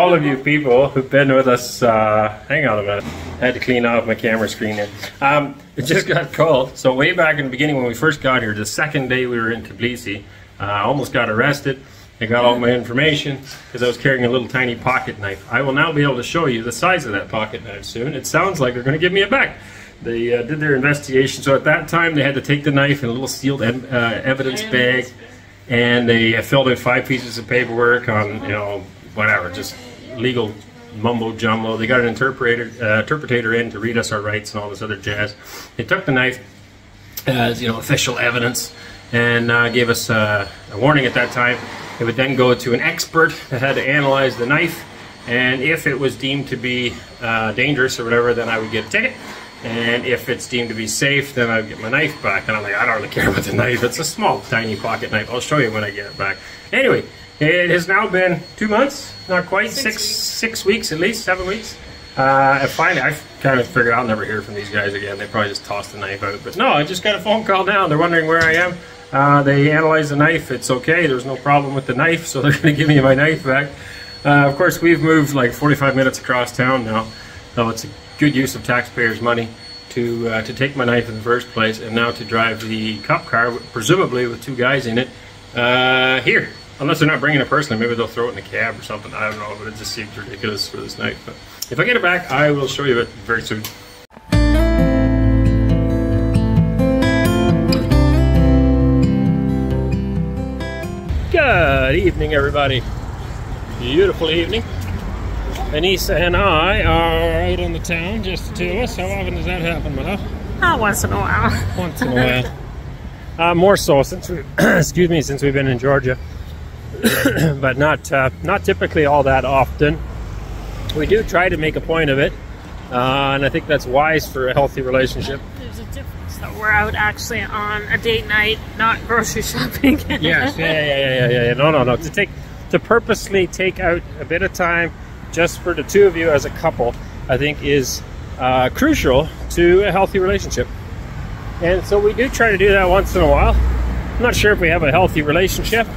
all of you people who've been with us. Hang on a minute. I had to clean off my camera screen there. It just got cold. So way back in the beginning when we first got here, the second day we were in Tbilisi, I almost got arrested. I got all my information because I was carrying a little tiny pocket knife. I will now be able to show you the size of that pocket knife soon. It sounds like they're going to give me it back. They did their investigation. So at that time, they had to take the knife in a little sealed evidence bag, and they filled in 5 pieces of paperwork on, you know, whatever, just legal mumbo jumbo. They got an interpreter in to read us our rights and all this other jazz. They took the knife as, you know, official evidence and gave us a warning at that time. It would then go to an expert that had to analyze the knife, and if it was deemed to be dangerous or whatever, then I would get a ticket. And if it's deemed to be safe, then I would get my knife back. And I'm like, I don't really care about the knife. It's a small, tiny pocket knife. I'll show you when I get it back. Anyway, it has now been 2 months, not quite, six weeks at least, 7 weeks. Finally, I kind of figured I'll never hear from these guys again. They probably just tossed the knife out. But no, I just got a phone call now. They're wondering where I am. They analyzed the knife. It's okay. There's no problem with the knife, so they're going to give me my knife back. Of course, we've moved like 45 minutes across town now, so it's a good use of taxpayers' money to take my knife in the first place, and now to drive the cop car, presumably with 2 guys in it, here. Unless they're not bringing it personally, maybe they'll throw it in the cab or something. I don't know, but it just seems ridiculous for this knife. But if I get it back, I will show you it very soon. Good evening, everybody. Beautiful evening. Anissa and I are out on the town, just the 2 of us. How often does that happen, my love? Once in a while. Once in a while. More so since we, excuse me, since we've been in Georgia, but not typically all that often. We do try to make a point of it, and I think that's wise for a healthy relationship. There's a difference though. We're out actually on a date night, not grocery shopping. Yes, yeah. No. To purposely take out a bit of time just for the 2 of you as a couple, I think is crucial to a healthy relationship. And so we do try to do that once in a while. I'm not sure if we have a healthy relationship.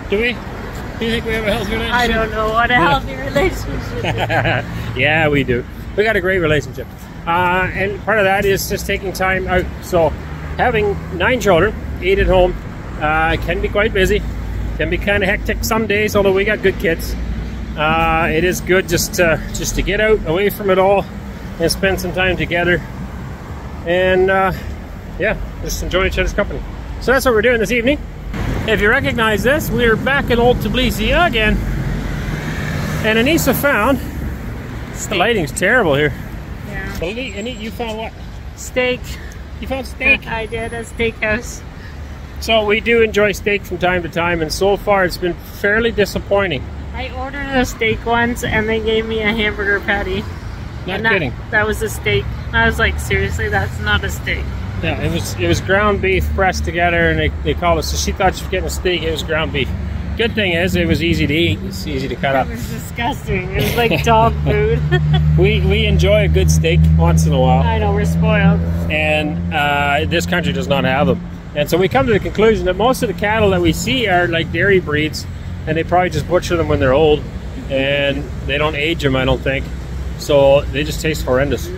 Do we? Do you think we have a healthy relationship? I don't know what a healthy relationship is. Yeah, we do. We got a great relationship. And part of that is just taking time out. So having 9 children, 8 at home, can be quite busy. Can be kind of hectic some days, although we got good kids. It is good just to get out, away from it all, and spend some time together. And yeah, just enjoy each other's company. So that's what we're doing this evening. If you recognize this, we're back in old Tbilisi again. And Anissa found, the lighting's terrible here. Yeah. Anissa, you found what? Steak. You found steak? I did, a steakhouse. So we do enjoy steak from time to time, and so far it's been fairly disappointing. I ordered a steak once, and they gave me a hamburger patty. Not kidding. That was a steak. I was like, seriously, that's not a steak. Yeah, it was ground beef pressed together, and they called us. So she thought she was getting a steak. It was ground beef. Good thing is, it was easy to eat. It's easy to cut up. It was disgusting. It was like dog food. We enjoy a good steak once in a while. I know, we're spoiled. And this country does not have them. And so we come to the conclusion that most of the cattle that we see are like dairy breeds, and they probably just butcher them when they're old, and they don't age them, I don't think. So they just taste horrendous.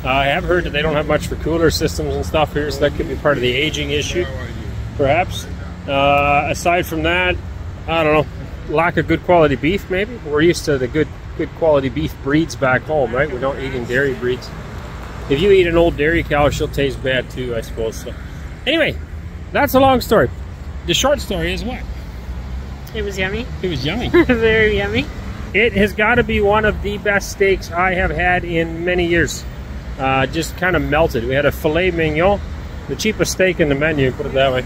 I have heard that they don't have much for cooler systems and stuff here, so that could be part of the aging issue, perhaps. Aside from that, I don't know, lack of good quality beef maybe. We're used to the good quality beef breeds back home, right? We don't eat in dairy breeds. If you eat an old dairy cow, she'll taste bad too, I suppose. So anyway, that's a long story. The short story is what? It was yummy. It was yummy. Very yummy. It has got to be one of the best steaks I have had in many years. Just kind of melted. We had a filet mignon, the cheapest steak in the menu, put it that way.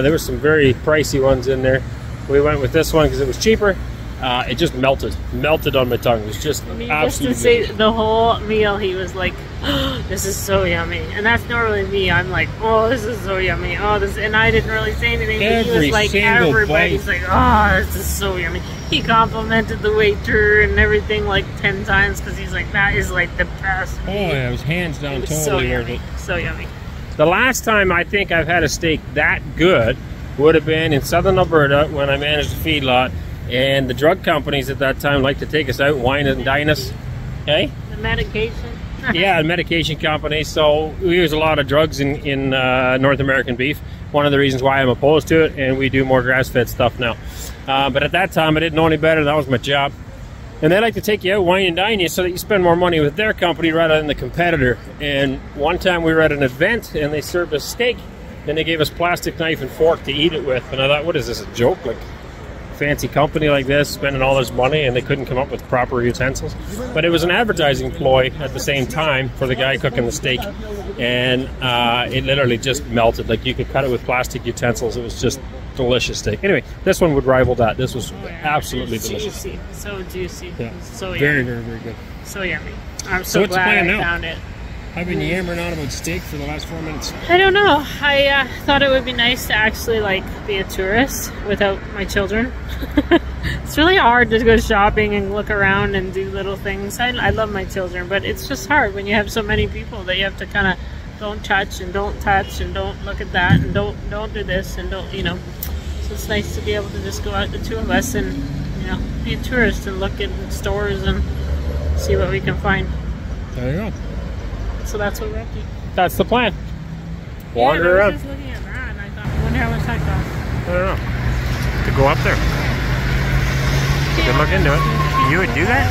There were some very pricey ones in there. We went with this one because it was cheaper. It just melted on my tongue. It was just absolutely just to say, the whole meal he was like, oh, this is so yummy. And that's normally me. I'm like, oh, this is so yummy. Oh, this, and I didn't really say anything. But he was like, everybody's like, oh, this is so yummy. He complimented the waiter and everything like 10 times because he's like, that is like the best. Oh yeah, it was hands down totally so yummy. So yummy. The last time I think I've had a steak that good would have been in southern Alberta when I managed a feedlot And the drug companies at that time liked to take us out, wine and dine us. Okay? The medication. Yeah, medication companies. So we use a lot of drugs in North American beef. One of the reasons why I'm opposed to it, and we do more grass-fed stuff now. But at that time, I didn't know any better. That was my job. And they like to take you out, wine and dine you, so that you spend more money with their company rather than the competitor. And one time we were at an event, and they served us steak, and they gave us plastic knife and fork to eat it with. And I thought, what is this, a joke? Like, fancy company like this spending all this money, and they couldn't come up with proper utensils. But it was an advertising ploy at the same time for the guy cooking the steak, and it literally just melted. Like, you could cut it with plastic utensils. It was just delicious steak. Anyway, this one would rival that. This was absolutely delicious. Juicy. So juicy. Yeah. So yummy. Very, very, very good. So yummy. I'm so what's the glad plan I now? found it. I've been yammering on about steak for the last 4 minutes. I don't know. I thought it would be nice to actually like be a tourist without my children. It's really hard to go shopping and look around and do little things. I love my children, but it's just hard when you have so many people that you have to kind of don't touch and don't look at that and don't do this and don't, you know. So it's nice to be able to just go out, the two of us, and, you know, be a tourist and look in stores and see what we can find. There you go. So that's what we're up to. That's the plan. Wander I around. was just looking at that and I thought, I wonder how much that costs. I don't know. To go up there. You could look into it. You would do that?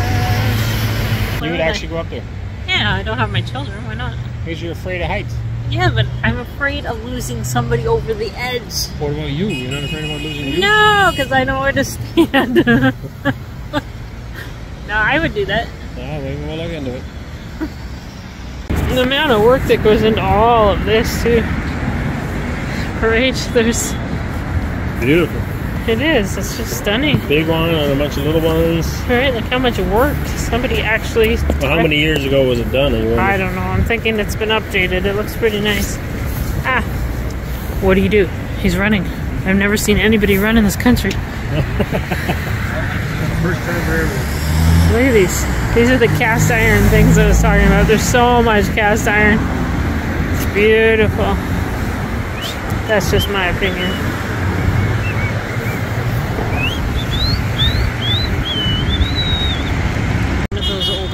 You would actually go up there? Yeah, I don't have my children. Why not? Because you're afraid of heights. Yeah, but I'm afraid of losing somebody over the edge. What about you? You're not afraid about losing you? No, because I know where to stand. No, I would do that. No, we'll look into it. The amount of work that goes into all of this, too. Parade, there's... Beautiful. It is. It's just stunning. Big one and a bunch of little ones. Right, look how much work somebody actually... Well, how many years ago was it done? I don't know. I'm thinking it's been updated. It looks pretty nice. Ah. What do you do? He's running. I've never seen anybody run in this country. First time for everyone. Look at these. These are the cast iron things that I was talking about. There's so much cast iron. It's beautiful. That's just my opinion.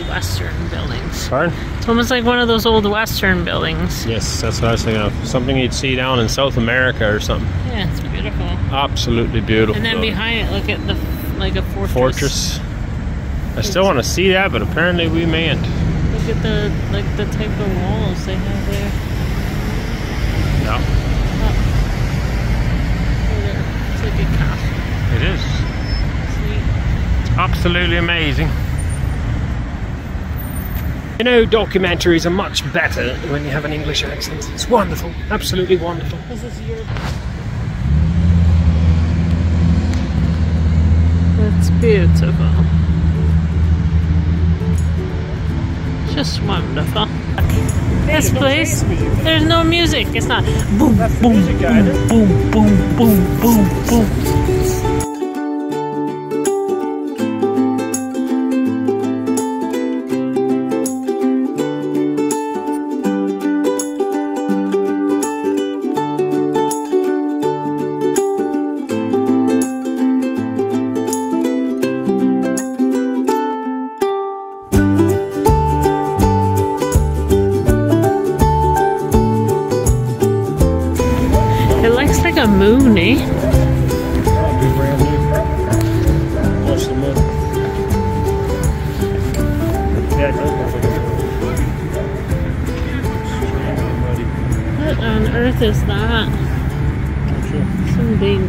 Western buildings. Pardon? It's almost like one of those old Western buildings. Yes, that's what I was thinking of. Something you'd see down in South America or something. Yeah, it's beautiful. Absolutely beautiful. And then behind it, look at the like a fortress. I still want to see that, but apparently we mayn't. Look at the type of walls they have there. Yeah. Oh. It's like a castle. It is. Sweet. Absolutely amazing. You know, documentaries are much better when you have an English accent. It's wonderful. Absolutely wonderful. This is Europe. It's beautiful. Just wonderful. This place, there's no music. It's not boom, boom, boom, boom, boom, boom, boom, boom. A moon, eh? Probably brand new. Watch the moon. Yeah, it does look like What on earth is that? Not sure. Some big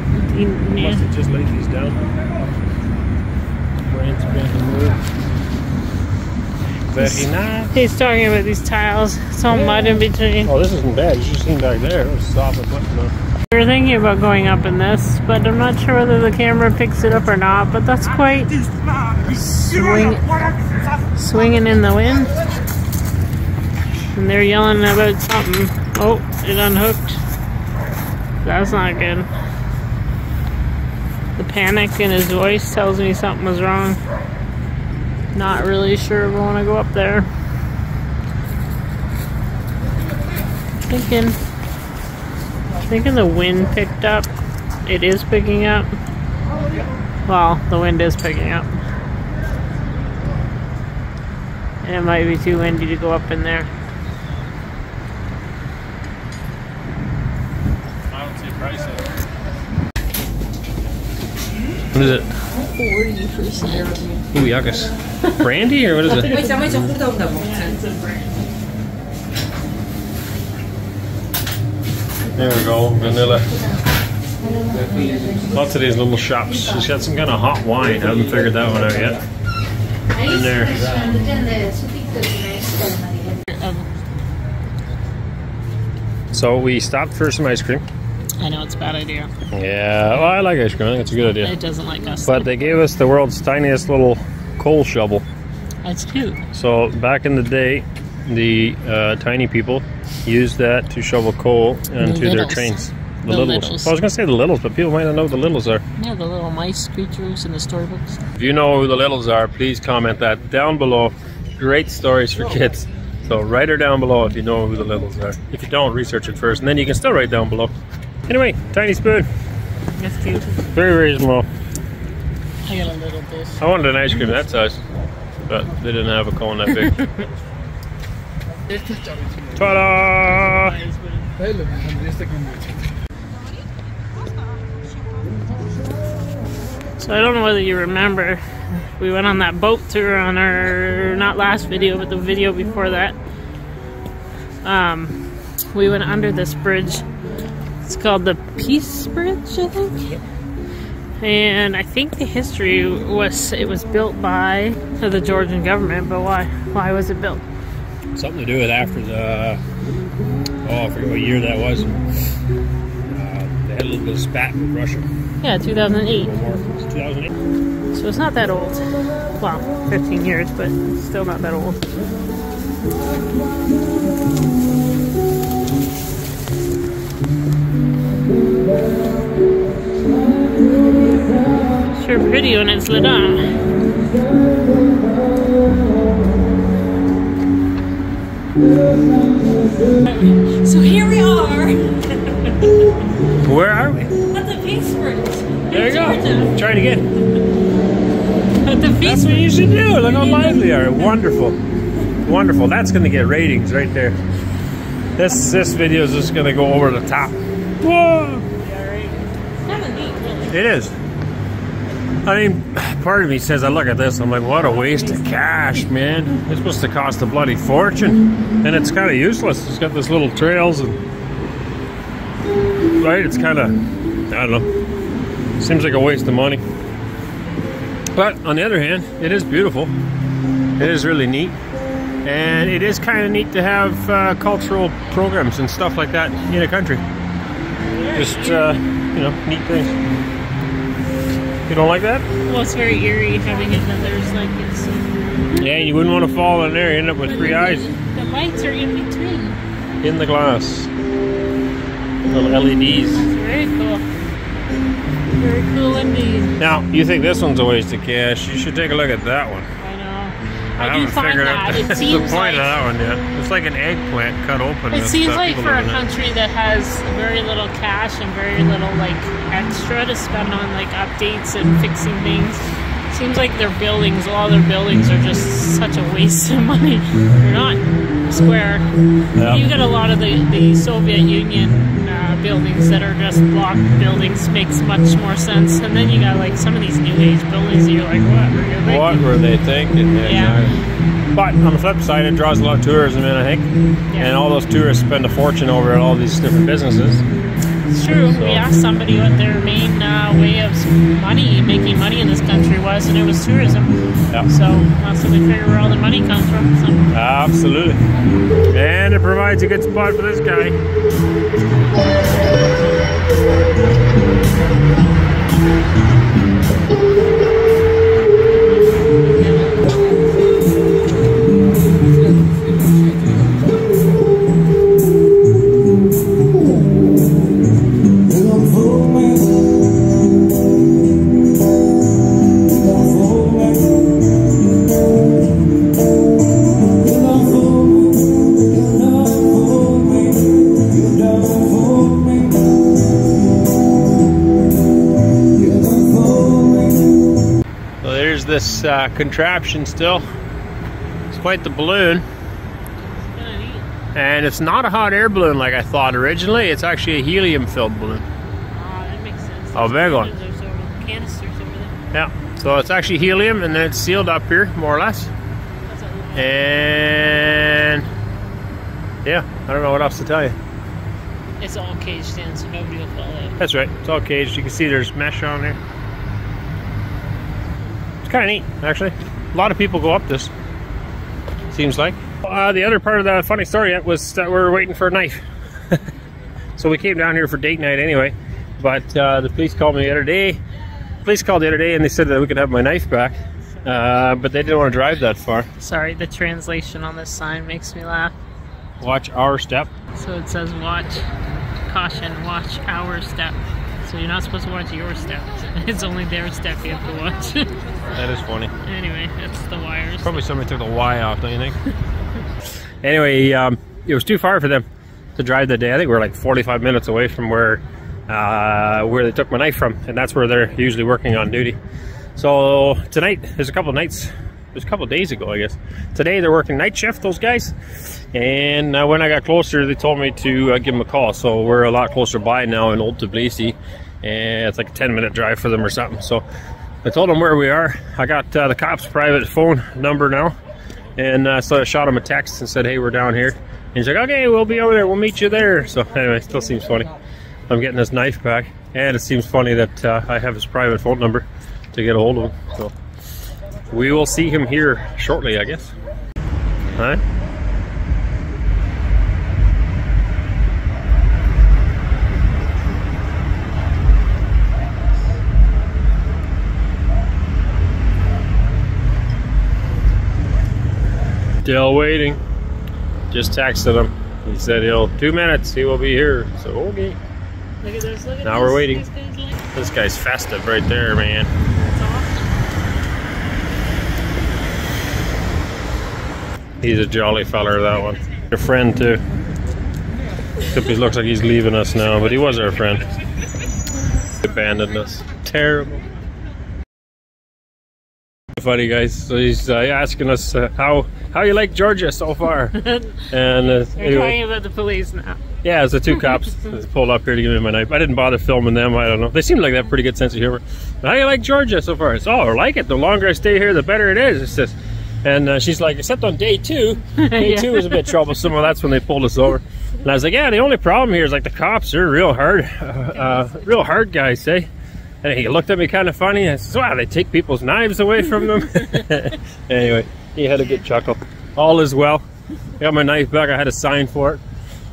Must have just laid these down. Brand's brand new. Very nice. He's talking about these tiles. It's all mud in between. Oh, this isn't bad. You should have seen back there. It was soft and button up. We were thinking about going up in this, but I'm not sure whether the camera picks it up or not, but that's quite swinging in the wind. And they're yelling about something. Oh, it unhooked. That's not good. The panic in his voice tells me something was wrong. Not really sure we want to go up there. Thinking the wind picked up. It is picking up. Well, the wind is picking up. And it might be too windy to go up in there. I don't see a price on it. What is it? 40%. Ooh, yuckus. Brandy or what is it? Yeah, it's a brand. There we go, vanilla. Lots of these little shops. She's got some kind of hot wine. I haven't figured that one out yet. In there. So we stopped for some ice cream. I know it's a bad idea. Yeah, well, I like ice cream. I think it's a good idea. It doesn't like us. But they gave us the world's tiniest little coal shovel. That's cute. So back in the day, the tiny people used that to shovel coal into their trains. The littles. I was going to say the littles, but people might not know what the littles are. Yeah, the little mice creatures in the storybooks. If you know who the littles are, please comment that down below. Great stories for kids. So write her down below if you know who the littles are. If you don't, research it first, and then you can still write down below. Anyway, tiny spoon. That's cute. Very, very small. I got a little dish. I wanted an ice cream that size, but they didn't have a cone that big. Ta-da! So I don't know whether you remember, we went on that boat tour on our, not last video, but the video before that. We went under this bridge. It's called the Peace Bridge, I think. And I think the history was it was built by the Georgian government, but why? Why was it built? Something to do with after the, I forget what year that was. They had a little bit of spat with Russia. Yeah, 2008. It's 2008. So it's not that old. Well, 15 years, but still not that old. Sure pretty when it's lit on. So here we are. Where are we? At the Peace Bridge. There you go. Try it again. At the Peace That's what you Bridge. should do. Look how lively you are. Wonderful. Wonderful. That's going to get ratings right there. This video is just going to go over the top. Whoa. Yeah, right. Kind of neat, really. It is. I mean, part of me says, I look at this, I'm like, what a waste of cash, man. It's supposed to cost a bloody fortune. And it's kind of useless. It's got this little trails and... Right? It's kind of... I don't know. Seems like a waste of money. But, on the other hand, it is beautiful. It is really neat. And it is kind of neat to have cultural programs and stuff like that in a country. Just, you know, neat things. You don't like that? Well, it's very eerie having it and there's like it's... Yeah, you wouldn't want to fall in there. You end up with three eyes. The lights are in between. In the glass. Little LEDs. That's very cool. Very cool indeed. Now, you think this one's a waste of cash. You should take a look at that one. I know. I haven't figured out It the seems point like, of that one yet. It's like an eggplant cut open. it with seems stuff like people for a live in it. country that has very little cash and very little like extra to spend on like updates and fixing things. Seems like their buildings, all their buildings are just such a waste of money. They're not square. Yeah. You get a lot of the Soviet Union buildings that are just block buildings, makes much more sense. And then you got like some of these new age buildings that you're like, what were you thinking? What were they thinking? Yeah. Exactly. But on the flip side, it draws a lot of tourism in, I think. Yeah. And all those tourists spend a fortune over at all these different businesses. It's true. So. We asked somebody what their main way of making money in this country was, and it was tourism. Yeah. So that's what we figure where all the money comes from. So. Absolutely. And it provides a good spot for this guy. this contraption still. It's quite the balloon. And it's not a hot air balloon like I thought originally. It's actually a helium-filled balloon. Oh, that makes sense. Oh, big one. Canisters over there. Yeah, so it's actually helium, and then it's sealed up here, more or less. And yeah, I don't know what else to tell you. It's all caged in, so nobody will fall out. That's right, it's all caged. You can see there's mesh on there. It's kind of neat, actually. A lot of people go up this, seems like. The other part of the funny story was that we were waiting for a knife. So we came down here for date night anyway, but the police called me the other day. Police called the other day and they said that we could have my knife back, but they didn't want to drive that far. Sorry, the translation on this sign makes me laugh. Watch our step. So it says watch, caution, watch our step. So you're not supposed to watch your step. It's only their step you have to watch. That is funny. Anyway, that's the wires. Probably somebody took the Y off, don't you think? Anyway, it was too far for them to drive that day. I think we were like 45 minutes away from where they took my knife from, and that's where they're usually working on duty. So tonight, there's a couple of nights, there's a couple of days ago, I guess. Today they're working night shift, those guys. And when I got closer, they told me to give them a call. So we're a lot closer by now in Old Tbilisi, and it's like a 10-minute drive for them or something. So I told them where we are. I got the cops' private phone number now. And so I shot him a text and said, hey, we're down here. And he's like, okay, we'll be over there. We'll meet you there. So anyway, still seems funny. I'm getting this knife back. And it seems funny that I have his private phone number to get a hold of him. So we will see him here shortly, I guess. All right. Still waiting. Just texted him. He said 2 minutes, he will be here. So okay. Look at this, look at now this. We're waiting. This guy's festive right there, man. He's a jolly feller, that one. A friend too. Except he looks like he's leaving us now, but he was our friend. He abandoned us. Terrible. Funny, guys. So he's asking us how you like Georgia so far. And You're anyway, talking about the police now. yeah, it's the two cops that pulled up here to give me my knife. I didn't bother filming them. I don't know. They seem like they have a pretty good sense of humor. But how do you like Georgia so far? It's, oh, I like it. The longer I stay here, the better it is. It's just, and she's like, except on day 2. Day 2 was a bit troublesome. Well, that's when they pulled us over. And I was like, yeah, the only problem here is like the cops are real hard guys, eh? And he looked at me kind of funny. I said, wow, they take people's knives away from them. Anyway, he had a good chuckle. All is well. I got my knife back. I had a sign for it.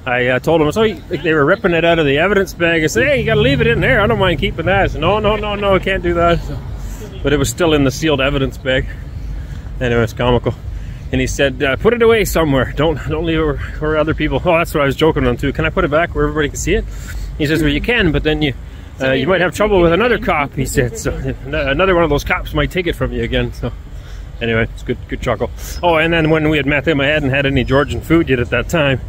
I told him, so they were ripping it out of the evidence bag. I said, hey, you got to leave it in there. I don't mind keeping that. I said, no, I can't do that. So, but it was still in the sealed evidence bag. Anyway, it's comical. And he said, put it away somewhere. Don't leave it where other people. Oh, that's what I was joking on too. Can I put it back where everybody can see it? He says, well, you can, but then you might have trouble with another cop, he said. So another one of those cops might take it from you again. So anyway, it's good chuckle. Oh, and then when we had met him, I hadn't had any Georgian food yet at that time.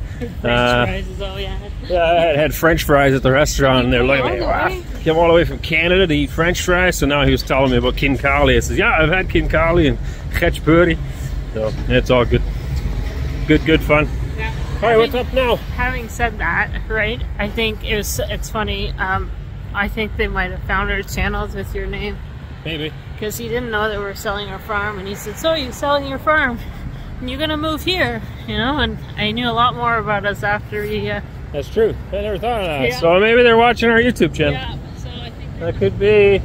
French fries is all you had. Yeah, I had French fries at the restaurant, and they're like, wow, came all the way from Canada to eat French fries. So now he was telling me about kinkali. I said, yeah, I've had kinkali and khechpuri. So it's all good. Good fun. Yeah. All right, what's up now? Having said that, right, I think it's funny. I think they might have found our channels with your name. Maybe. Because he didn't know that we were selling our farm, and he said, so you're selling your farm, and you're going to move here, you know, and I knew a lot more about us after he... That's true. I never thought of that. Yeah. So maybe they're watching our YouTube channel. Yeah, so I think that could be.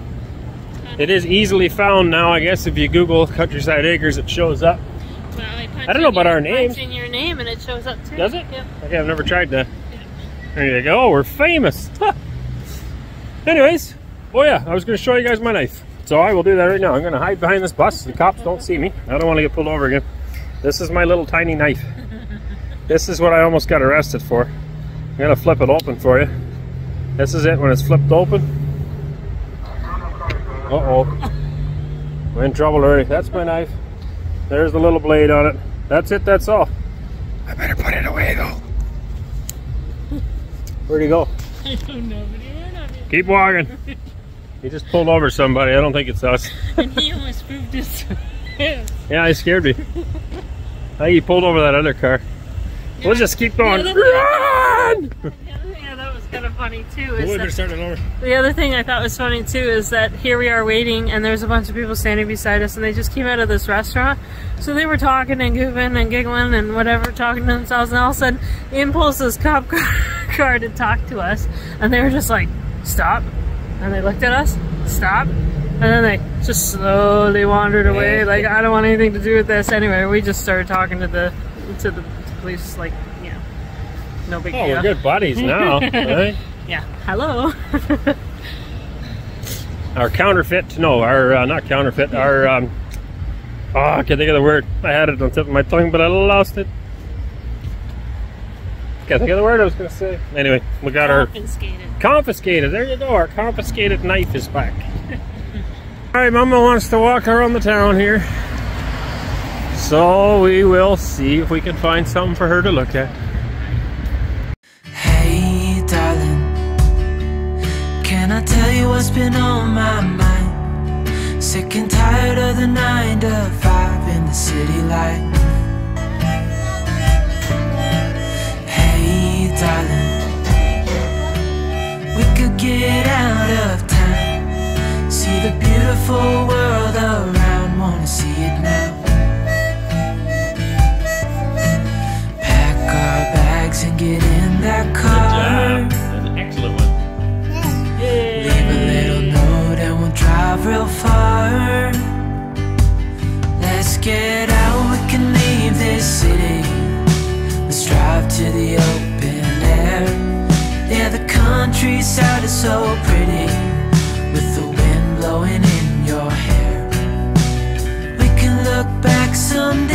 It is easily found now, I guess, if you Google Countryside Acres, it shows up. Well, I don't know about our names. Punch in your name and it shows up too. Does it? Yep. Okay, I've never tried that. Yeah. There you go. Oh, we're famous. Anyways, oh yeah, I was going to show you guys my knife. So I will do that right now. I'm going to hide behind this bus. The cops don't see me. I don't want to get pulled over again. This is my little tiny knife. This is what I almost got arrested for. I'm going to flip it open for you. This is it when it's flipped open. Uh-oh. We're in trouble already. That's my knife. There's the little blade on it. That's it, that's all. I better put it away though. Where'd he go? I don't know, but he ran on it. Keep walking. He just pulled over somebody. I don't think it's us. And he almost moved his pants. Yeah, he scared me. I think he pulled over that other car. We'll just keep going. Run! The other thing I thought was kind of funny too is the other thing I thought was funny too is that here we are waiting, and there's a bunch of people standing beside us, and they just came out of this restaurant. So they were talking and goofing and giggling and whatever, talking to themselves, and all of a sudden, in pulls this cop car to talk to us, and they were just like, "Stop!" And they looked at us, "Stop!" And then they just slowly wandered away. Like, I don't want anything to do with this. Anyway, we just started talking to the police, like, you know, no big deal. Oh, we're good buddies now, right? Yeah. Hello. Our counterfeit, no, our, not counterfeit, our, oh, I can't think of the word. I had it on the tip of my tongue, but I lost it. Can't think of the word I was going to say. Anyway, we got confiscated. Confiscated, there you go. Our confiscated knife is back. Alright, Mama wants to walk around the town here. So we will see if we can find something for her to look at. Hey darling, can I tell you what's been on my mind? Sick and tired of the 9 to 5 in the city life. Hey darling, we could get out of town, see the beautiful world around, wanna see it now. And get in that car. Good job. That's an excellent one. Leave a little note and we'll drive real far. Let's get out, we can leave this city. Let's drive to the open air. Yeah, the countryside is so pretty, with the wind blowing in your hair. We can look back some